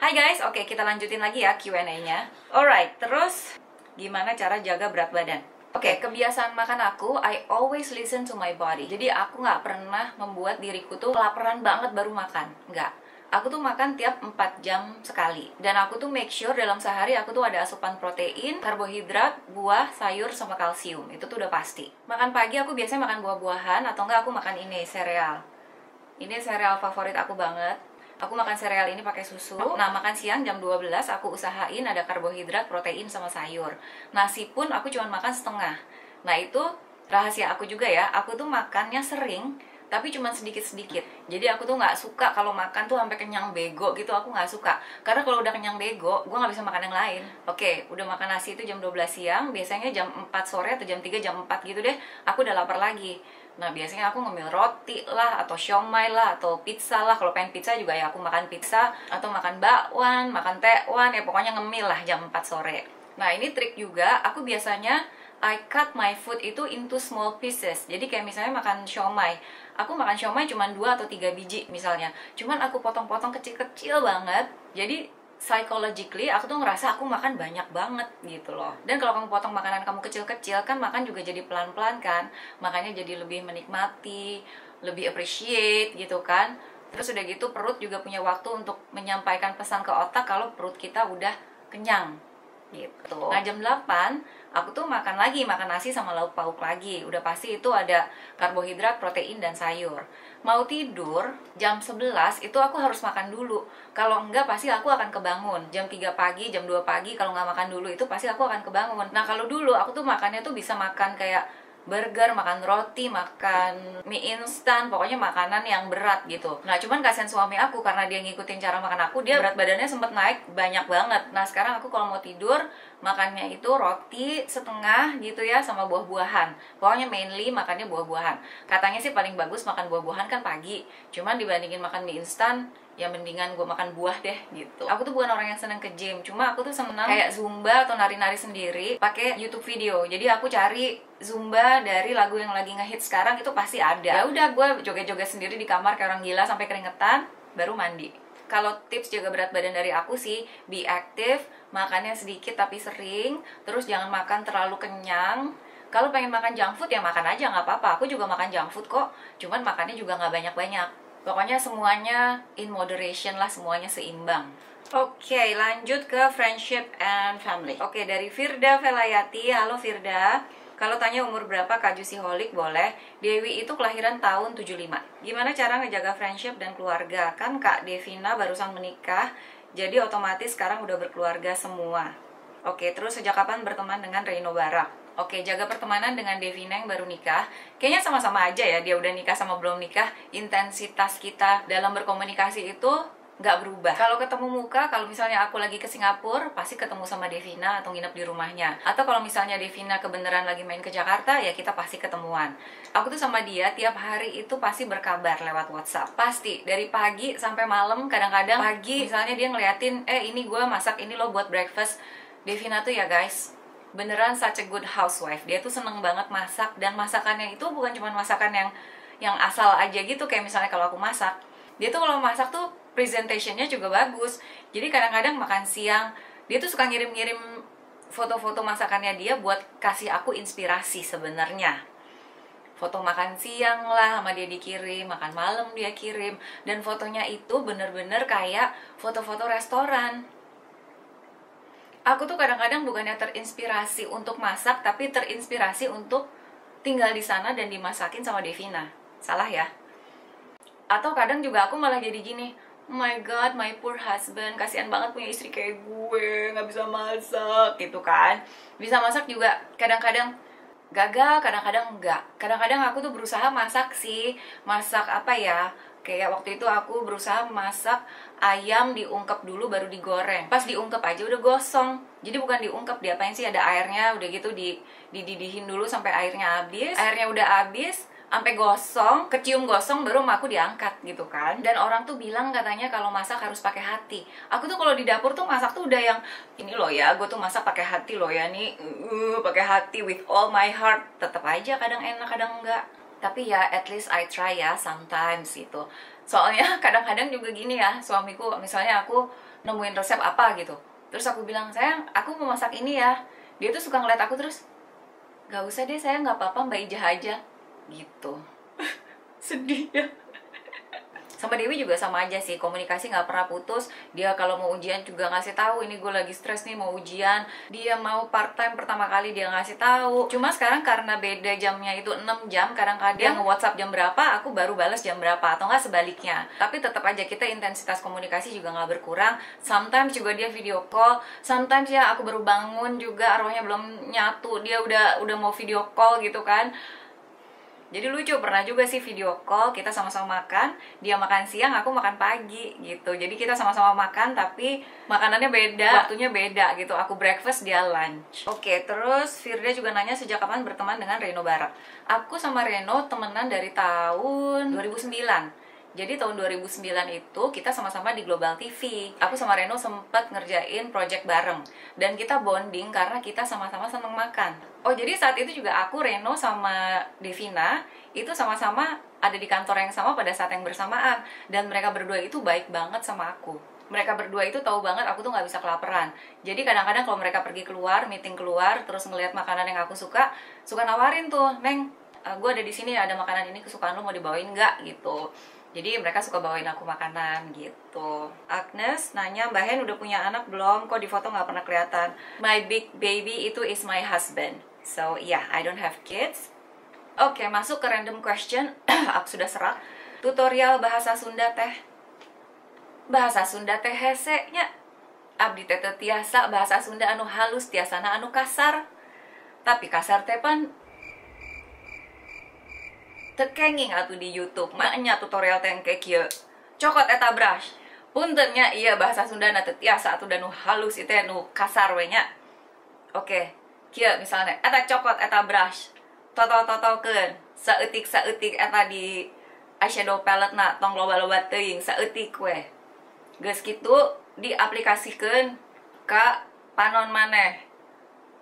Hai guys, oke kita lanjutin lagi ya Q&A-nya. Alright, terus gimana cara jaga berat badan? Oke, kebiasaan makan aku, I always listen to my body. Jadi aku nggak pernah membuat diriku tuh kelaparan banget baru makan. Nggak. Aku tuh makan tiap 4 jam sekali. Dan aku tuh make sure dalam sehari aku tuh ada asupan protein, karbohidrat, buah, sayur, sama kalsium. Itu tuh udah pasti. Makan pagi aku biasanya makan buah-buahan, atau enggak aku makan ini, sereal. Ini sereal favorit aku banget. Aku makan sereal ini pakai susu. Nah, makan siang jam 12 aku usahain ada karbohidrat, protein, sama sayur. Nasi pun aku cuma makan setengah. Nah, itu rahasia aku juga ya. Aku tuh makannya sering, tapi cuma sedikit-sedikit. Jadi aku tuh nggak suka kalau makan tuh sampai kenyang bego gitu. Aku nggak suka. Karena kalau udah kenyang bego, gue nggak bisa makan yang lain. Oke, udah makan nasi itu jam 12 siang. Biasanya jam 4 sore atau jam 3, jam 4 gitu deh. Aku udah lapar lagi. Nah, biasanya aku ngemil roti lah, atau siomay lah, atau pizza lah. Kalau pengen pizza juga ya aku makan pizza, atau makan bakwan, makan tekwan, ya pokoknya ngemil lah jam 4 sore. Nah, ini trik juga. Aku biasanya I cut my food itu into small pieces. Jadi kayak misalnya makan siomay, aku makan siomay cuma 2 atau 3 biji misalnya. Cuman aku potong-potong kecil-kecil banget. Jadi psychologically aku tuh ngerasa aku makan banyak banget gitu loh. Dan kalau kamu potong makanan kamu kecil-kecil kan makan juga jadi pelan-pelan kan. Makanya jadi lebih menikmati, lebih appreciate gitu kan. Terus udah gitu perut juga punya waktu untuk menyampaikan pesan ke otak kalau perut kita udah kenyang gitu. Nah, jam 8 aku tuh makan nasi sama lauk pauk lagi. Udah pasti itu ada karbohidrat, protein, dan sayur. Mau tidur jam 11 itu aku harus makan dulu. Kalau enggak pasti aku akan kebangun. Jam 3 pagi, jam 2 pagi kalau nggak makan dulu itu pasti aku akan kebangun. Nah, kalau dulu aku tuh makannya tuh bisa makan kayak burger, makan roti, makan mie instan, pokoknya makanan yang berat gitu. Nah, cuman kasihan suami aku karena dia ngikutin cara makan aku, dia berat badannya sempet naik banyak banget. Nah, sekarang aku kalau mau tidur makannya itu roti setengah gitu ya, sama buah-buahan. Pokoknya mainly makannya buah-buahan. Katanya sih paling bagus makan buah-buahan kan pagi. Cuman dibandingin makan mie instan, ya mendingan gue makan buah deh gitu. Aku tuh bukan orang yang seneng ke gym, cuma aku tuh seneng kayak zumba atau nari-nari sendiri pakai YouTube video. Jadi aku cari zumba dari lagu yang lagi ngehit sekarang, itu pasti ada. Ya udah, gue joget-joget sendiri di kamar kayak orang gila sampai keringetan, baru mandi. Kalau tips jaga berat badan dari aku sih, be active, makannya sedikit tapi sering, terus jangan makan terlalu kenyang. Kalau pengen makan junk food ya makan aja, nggak apa-apa. Aku juga makan junk food kok, cuman makannya juga nggak banyak-banyak. Pokoknya semuanya in moderation lah, semuanya seimbang. Oke, lanjut ke friendship and family. Oke, dari Firda Velayati. Halo Firda. Kalau tanya umur berapa Kak Juicyholic boleh. Dewi itu kelahiran tahun 75. Gimana cara ngejaga friendship dan keluarga? Kan Kak Devina barusan menikah, jadi otomatis sekarang udah berkeluarga semua. Oke, terus sejak kapan berteman dengan Reino Barak? Oke, jaga pertemanan dengan Devina yang baru nikah. Kayaknya sama-sama aja ya, dia udah nikah sama belum nikah. Intensitas kita dalam berkomunikasi itu nggak berubah. Kalau ketemu muka, kalau misalnya aku lagi ke Singapura, pasti ketemu sama Devina atau nginep di rumahnya. Atau kalau misalnya Devina kebenaran lagi main ke Jakarta, ya kita pasti ketemuan. Aku tuh sama dia tiap hari itu pasti berkabar lewat WhatsApp. Pasti, dari pagi sampai malam, kadang-kadang pagi misalnya dia ngeliatin, ini gue masak ini lo buat breakfast. Devina tuh ya guys, beneran such a good housewife. Dia tuh seneng banget masak, dan masakannya itu bukan cuma masakan yang asal aja gitu kayak misalnya kalau aku masak. Dia tuh kalau masak tuh presentationnya juga bagus. Jadi kadang-kadang makan siang dia tuh suka ngirim-ngirim foto-foto masakannya dia buat kasih aku inspirasi sebenarnya. Foto makan siang lah sama dia dikirim, makan malam dia kirim, dan fotonya itu bener-bener kayak foto-foto restoran. Aku tuh kadang-kadang bukannya terinspirasi untuk masak, tapi terinspirasi untuk tinggal di sana dan dimasakin sama Devina. Salah ya? Atau kadang juga aku malah jadi gini, oh my god, my poor husband, kasihan banget punya istri kayak gue, nggak bisa masak gitu kan. Bisa masak juga kadang-kadang gagal, kadang-kadang enggak. Kadang-kadang aku tuh berusaha masak sih. Masak apa ya, kayak waktu itu aku berusaha masak ayam diungkep dulu baru digoreng. Pas diungkep aja udah gosong. Jadi bukan diungkep, diapain sih, ada airnya, udah gitu dididihin dulu sampai airnya habis. Airnya udah habis, sampai gosong, kecium gosong, baru aku diangkat gitu kan. Dan orang tuh bilang katanya kalau masak harus pakai hati. Aku tuh kalau di dapur tuh masak tuh udah yang ini loh ya, gue tuh masak pakai hati loh ya nih, pakai hati with all my heart. Tetap aja kadang enak, kadang enggak. Tapi ya at least I try ya sometimes gitu. Soalnya kadang-kadang juga gini ya, suamiku misalnya aku nemuin resep apa gitu. Terus aku bilang, sayang, aku mau masak ini ya. Dia tuh suka ngeliat aku terus, gak usah deh sayang, gak apa-apa, Mbak Ijah aja gitu. Sedih ya. Sama Dewi juga sama aja sih, komunikasi nggak pernah putus. Dia kalau mau ujian juga ngasih tahu, ini gue lagi stres nih mau ujian. Dia mau part time pertama kali dia ngasih tahu. Cuma sekarang karena beda jamnya itu 6 jam, kadang-kadang dia nge-WhatsApp jam berapa, aku baru balas jam berapa, atau nggak sebaliknya. Tapi tetap aja kita intensitas komunikasi juga nggak berkurang. Sometimes juga dia video call, sometimes ya aku baru bangun juga arwahnya belum nyatu, dia udah mau video call gitu kan. Jadi lucu, pernah juga sih video call, kita sama-sama makan, dia makan siang, aku makan pagi gitu. Jadi kita sama-sama makan tapi makanannya beda, waktunya beda gitu. Aku breakfast, dia lunch. Oke, terus Firda juga nanya sejak kapan berteman dengan Reno Barak. Aku sama Reno temenan dari tahun 2009. Jadi tahun 2009 itu kita sama-sama di Global TV. Aku sama Reno sempat ngerjain project bareng. Dan kita bonding karena kita sama-sama seneng makan. Oh, jadi saat itu juga aku, Reno, sama Devina itu sama-sama ada di kantor yang sama pada saat yang bersamaan. Dan mereka berdua itu baik banget sama aku. Mereka berdua itu tahu banget aku tuh nggak bisa kelaparan. Jadi kadang-kadang kalau mereka pergi keluar, meeting keluar, terus ngelihat makanan yang aku suka nawarin tuh, Neng, gue ada di sini, ada makanan ini kesukaan lo, mau dibawain nggak gitu. Jadi mereka suka bawain aku makanan gitu. Agnes nanya, Mbak Hen udah punya anak belum? Kok di foto nggak pernah kelihatan? My big baby itu is my husband. So yeah, I don't have kids. Oke, masuk ke random question. Aku sudah serak. Tutorial bahasa Sunda teh. Bahasa Sunda teh hese nya. Abdi teh tiasa bahasa Sunda anu halus, tiasana anu kasar. Tapi kasar teh pan tekenging atuh di YouTube maknya tutorial tengke kieu cokot eta brush puntennya iya bahasa Sunda na teu tiasa atuh dan nu halus itu nu kasar we nya. Oke, kieu misalnya eta cokot eta brush totol-totolkeun saeutik eta di eyeshadow palette na tong loba-loba teuing saeutik we. Geus kitu diaplikasikeun ka panon maneh.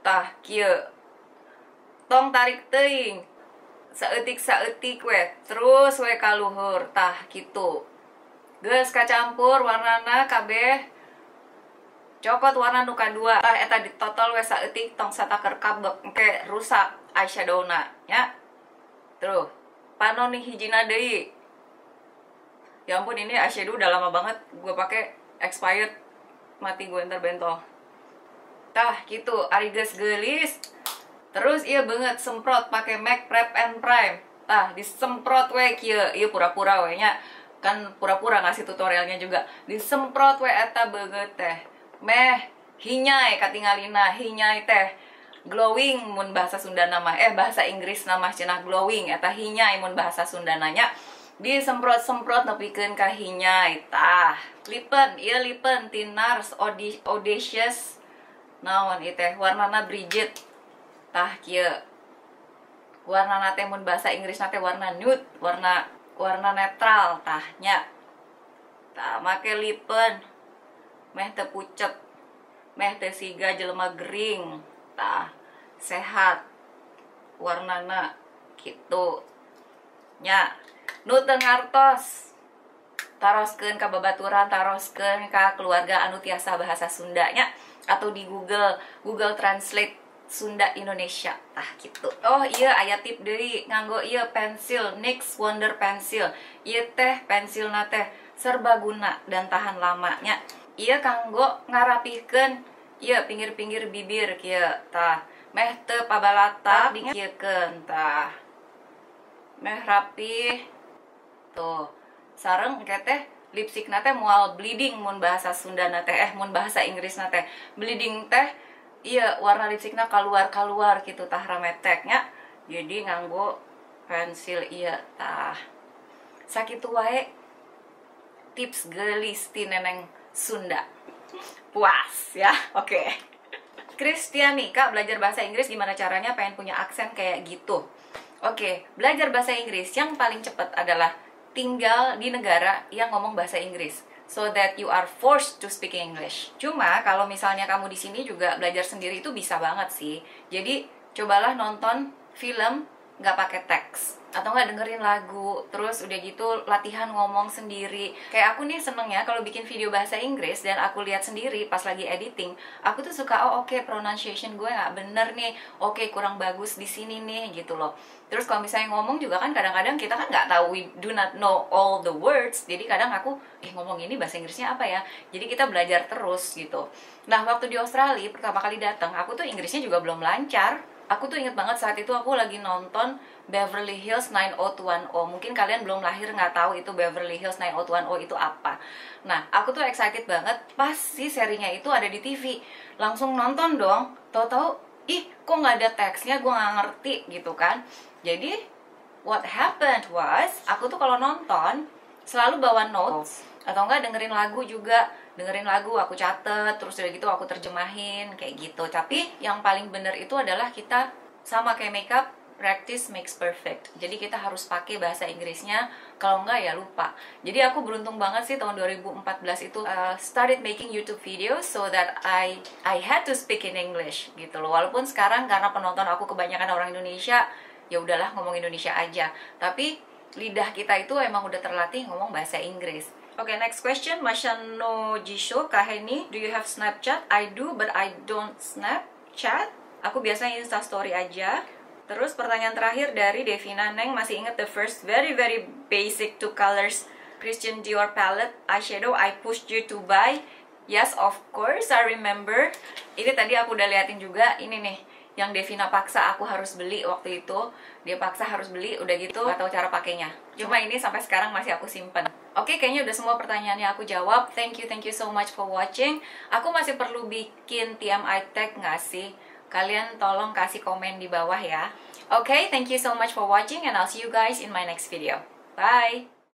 Tah kieu tong tarik teuing saeutik we terus we ka luhur tah kitu. Geus kacampur warnana kabeh cokot warna nu kadua tah eta ditotol we saeutik tong sataker kabek engke rusak eyeshadowna nya. Terus panon nih hijina deui. Ya ampun, ini eyeshadow udah lama banget gue pakai, expired, mati gue ntar bentol. Tah gitu ari geus geulis. Terus iya banget semprot pakai MAC Prep and Prime. Tah disemprot we kieu, ieu pura-pura we nya. Kan pura-pura ngasih tutorialnya juga. Disemprot we eta beungeut teh. Meh hinyai katingalina, hinyai teh glowing mun bahasa Sunda mah bahasa Inggris mah cenah glowing eta hinyai mun bahasa Sunda nya. Disemprot-semprot nepikeun ka hinyai tah. Lipen, ieu lipen Tinars Audacious naon ieu teh warnana Bridget. Tah kieu warna nate mun bahasa Inggris nate warna nude, warna netral tah nya. Tah make lipen meh teu pucet, meh teu siga jelema gering, tah sehat warnana kitu nya. Nu teu ngartos taroskeun ka babaturan, taroskeun ka keluarga anu tiasa bahasa Sunda nya, atau di Google Translate Sunda Indonesia tah gitu. Oh iya aya tip deui nganggo ieu pensil NYX Wonder Pencil. Ieu teh pensilna teh serbaguna dan tahan lama nya. Ieu kanggo ngarapihkeun ieu pinggir-pinggir bibir kieu tah. Meh teu pabalata dingiekeun tah. Meh rapih. Tuh. Sareng engke teh lipstikna teh moal bleeding mun bahasa Sunda na teh mun bahasa Inggris na teh bleeding teh iya warna lipstiknya keluar gitu tah rameteknya. Jadi nganggo pensil iya tah sakitu wae tips geulis ti neneng Sunda. Puas ya. Oke. Kristiani, Kak, belajar bahasa Inggris gimana caranya, pengen punya aksen kayak gitu. Oke, belajar bahasa Inggris yang paling cepat adalah tinggal di negara yang ngomong bahasa Inggris, so that you are forced to speak English. Cuma kalau misalnya kamu di sini juga belajar sendiri itu bisa banget sih. Jadi cobalah nonton film nggak pakai teks, atau nggak dengerin lagu, terus udah gitu latihan ngomong sendiri. Kayak aku nih seneng ya kalau bikin video bahasa Inggris dan aku lihat sendiri pas lagi editing, aku tuh suka, oh oke, pronunciation gue nggak bener nih, oke, kurang bagus di sini nih, gitu loh. Terus kalau misalnya ngomong juga kan kadang-kadang kita kan nggak tahu, we do not know all the words, jadi kadang aku ngomong ini bahasa Inggrisnya apa ya, jadi kita belajar terus gitu. Nah, waktu di Australia pertama kali datang, aku tuh Inggrisnya juga belum lancar. Aku tuh inget banget saat itu aku lagi nonton Beverly Hills 90210. Mungkin kalian belum lahir nggak tahu itu Beverly Hills 90210 itu apa. Nah, aku tuh excited banget pas si serinya itu ada di TV. Langsung nonton dong. Tahu-tahu, ih kok nggak ada teksnya, gue nggak ngerti gitu kan. Jadi, what happened was, aku tuh kalau nonton selalu bawa notes. Atau enggak dengerin lagu juga. Dengerin lagu, aku catet, terus udah gitu aku terjemahin, kayak gitu. Tapi yang paling bener itu adalah kita sama kayak makeup, practice makes perfect. Jadi kita harus pakai bahasa Inggrisnya, kalau enggak ya lupa. Jadi aku beruntung banget sih tahun 2014 itu started making YouTube videos so that I had to speak in English gitu loh. Walaupun sekarang karena penonton aku kebanyakan orang Indonesia, ya udahlah ngomong Indonesia aja. Tapi lidah kita itu emang udah terlatih ngomong bahasa Inggris. Okay, next question. Mashano Jisho Kaheni, do you have Snapchat? I do, but I don't Snapchat. Aku biasanya Insta Story aja. Terus pertanyaan terakhir dari Devina Neng, masih ingat the first very basic 2 colors Christian Dior palette eyeshadow I pushed you to buy? Yes, of course, I remember. Ini tadi aku udah liatin juga, ini nih yang Devina paksa aku harus beli waktu itu. Dia paksa harus beli, udah gitu gak tahu cara pakainya. Cuma ini sampai sekarang masih aku simpen. Oke, kayaknya udah semua pertanyaannya aku jawab. Thank you so much for watching. Aku masih perlu bikin TMI tag nggak sih? Kalian tolong kasih komen di bawah ya. Oke, thank you so much for watching and I'll see you guys in my next video. Bye!